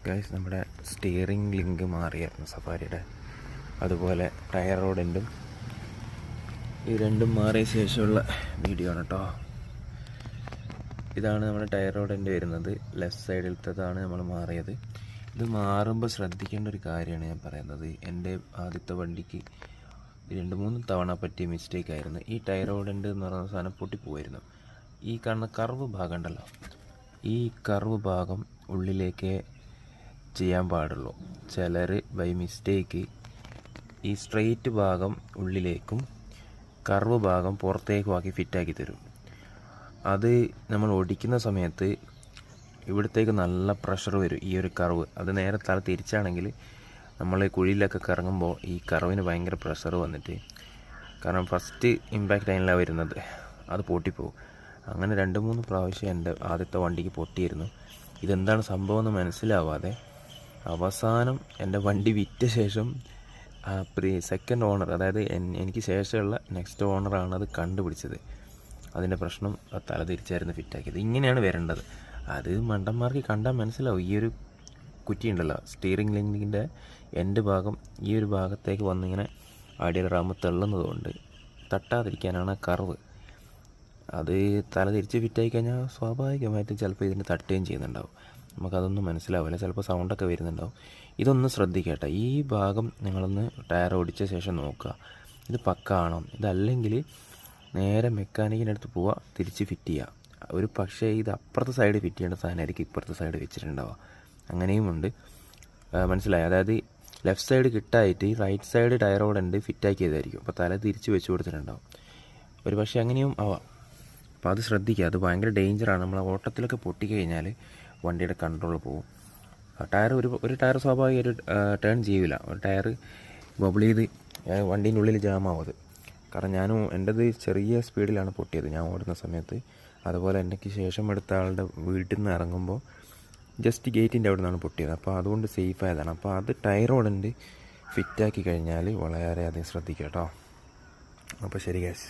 Guys, നമ്മുടെ steering link മാറിയായിരുന്നു സഫാരിയുടെ. അതുപോലെ tyre റോഡിൻ്റും ഈ രണ്ടും മാറിയ ശേഷമുള്ള വീഡിയോ ആണ് കേട്ടോ. ഇതാണ് നമ്മുടെ ടയർ റോഡിൻ്റെ വരുന്നത്. ലെഫ്റ്റ് സൈഡിലത്തേതാണ് നമ്മൾ മാറിയത്. ഇത് മാറുമ്പോൾ ശ്രദ്ധിക്കേണ്ട ഒരു കാര്യമാണ് ഞാൻ പറയുന്നത്. എൻ്റെ ആദ്യത്തെ വണ്ടിക്ക് 2-3 തവണ പറ്റിയ മിസ്റ്റേക്ക് ആയിരുന്നു. ഈ ടയർ റോഡിൻ്റെ എന്ന് പറയുന്ന സാധനം പൊട്ടിപ്പോയിരുന്നു. ഈ കാണുന്ന കർവ് ഭാഗം ഉണ്ടല്ലോ, ഈ കർവ് ഭാഗം ഉള്ളിലേക്ക് ചെയ്യാൻ പാടുള്ളൂ. ചിലർ ബൈ മിസ്റ്റേക്ക് ഈ സ്ട്രെയിറ്റ് ഭാഗം ഉള്ളിലേക്കും കർവ് ഭാഗം പുറത്തേക്കും ആക്കി ഫിറ്റാക്കി തരും. അത് നമ്മൾ ഓടിക്കുന്ന സമയത്ത് ഇവിടത്തേക്ക് നല്ല പ്രഷർ വരും. ഈ ഒരു കർവ് അത് നേരെ തല തിരിച്ചാണെങ്കിൽ നമ്മൾ കുഴിയിലൊക്കെ കറങ്ങുമ്പോൾ ഈ കർവിന് ഭയങ്കര പ്രഷർ വന്നിട്ട്, കാരണം ഫസ്റ്റ് ഇമ്പാക്റ്റ് അതിലാണ് വരുന്നത്, അത് പൊട്ടിപ്പോവും. അങ്ങനെ 2-3 പ്രാവശ്യം എൻ്റെ ആദ്യത്തെ വണ്ടിക്ക് പൊട്ടിയിരുന്നു. ഇതെന്താണ് സംഭവം എന്ന് മനസ്സിലാവാതെ അവസാനം എൻ്റെ വണ്ടി വിറ്റ ശേഷം സെക്കൻഡ് ഓണർ, അതായത് എനിക്ക് ശേഷമുള്ള നെക്സ്റ്റ് ഓണറാണ് അത് കണ്ടുപിടിച്ചത്. അതിൻ്റെ പ്രശ്നം തല തിരിച്ചായിരുന്നു ഫിറ്റാക്കിയത്. ഇങ്ങനെയാണ് വരേണ്ടത്. അത് മണ്ടന്മാർക്ക് കണ്ടാൽ മനസ്സിലാവും. ഈ ഒരു കുറ്റി ഉണ്ടല്ലോ, സ്റ്റിയറിംഗ് ലിങ്കിൻ്റെ എൻ്റെ ഭാഗം ഈ ഒരു ഭാഗത്തേക്ക് വന്നിങ്ങനെ അടിയിലാകുമ്പോൾ തള്ളുന്നതുകൊണ്ട് തട്ടാതിരിക്കാനാണ് ആ കർവ്. അത് തല തിരിച്ച് ഫിറ്റായി കഴിഞ്ഞാൽ സ്വാഭാവികമായിട്ടും ചിലപ്പോൾ ഇതിന് തട്ടുകയും ചെയ്യുന്നുണ്ടാവും. നമുക്കതൊന്നും മനസ്സിലാവില്ല, ചിലപ്പോൾ സൗണ്ടൊക്കെ വരുന്നുണ്ടാവും. ഇതൊന്ന് ശ്രദ്ധിക്കട്ടെ. ഈ ഭാഗം നിങ്ങളൊന്ന് ടയർ ഓടിച്ച ശേഷം നോക്കുക, ഇത് പക്ക ആണോ. ഇതല്ലെങ്കിൽ നേരെ മെക്കാനിക്കിൻ്റെ അടുത്ത് പോവുക, തിരിച്ച് ഫിറ്റ് ചെയ്യുക. ഒരു പക്ഷേ ഇത് അപ്പുറത്തെ സൈഡ് ഫിറ്റ് ചെയ്യേണ്ട സാധനമായിരിക്കും ഇപ്പുറത്തെ സൈഡ് വെച്ചിട്ടുണ്ടാവുക. അങ്ങനെയുമുണ്ട്, മനസ്സിലായി. അതായത് ലെഫ്റ്റ് സൈഡ് കിട്ടായിട്ട് റൈറ്റ് സൈഡ് ടയർ റോഡുണ്ട് ഫിറ്റാക്കിയതായിരിക്കും. അപ്പോൾ തല തിരിച്ച് വെച്ച് കൊടുത്തിട്ടുണ്ടാവും. ഒരു പക്ഷേ അങ്ങനെയും ആവാം. അപ്പോൾ അത് ശ്രദ്ധിക്കുക. അത് ഭയങ്കര ഡേഞ്ചറാണ്. നമ്മൾ ഓട്ടത്തിലൊക്കെ പൊട്ടിക്കഴിഞ്ഞാൽ വണ്ടിയുടെ കൺട്രോൾ പോകും. ടയർ ഒരു ടയർ സ്വാഭാവിക ഒരു ടേൺ ചെയ്യില്ല. ഒരു ടയർ ബബിൾ ചെയ്ത് വണ്ടീൻ്റെ ഉള്ളിൽ ജാമാവും അത്. കാരണം ഞാനും എൻ്റെത് ചെറിയ സ്പീഡിലാണ് പൊട്ടിയത് ഞാൻ ഓടുന്ന സമയത്ത്. അതുപോലെ എനിക്ക് ശേഷം എടുത്ത ആളുടെ വീട്ടിൽ നിന്ന് ഇറങ്ങുമ്പോൾ ജസ്റ്റ് ഗേറ്റിൻ്റെ അവിടെ നിന്നാണ് പൊട്ടിയത്. അപ്പോൾ അതുകൊണ്ട് സേഫ് ആയതാണ്. അപ്പോൾ അത് ടയർ റോഡിൻ്റെ ഫിറ്റാക്കി കഴിഞ്ഞാൽ വളരെയധികം ശ്രദ്ധിക്കുക കേട്ടോ. അപ്പോൾ ശരി ഗൈസ്.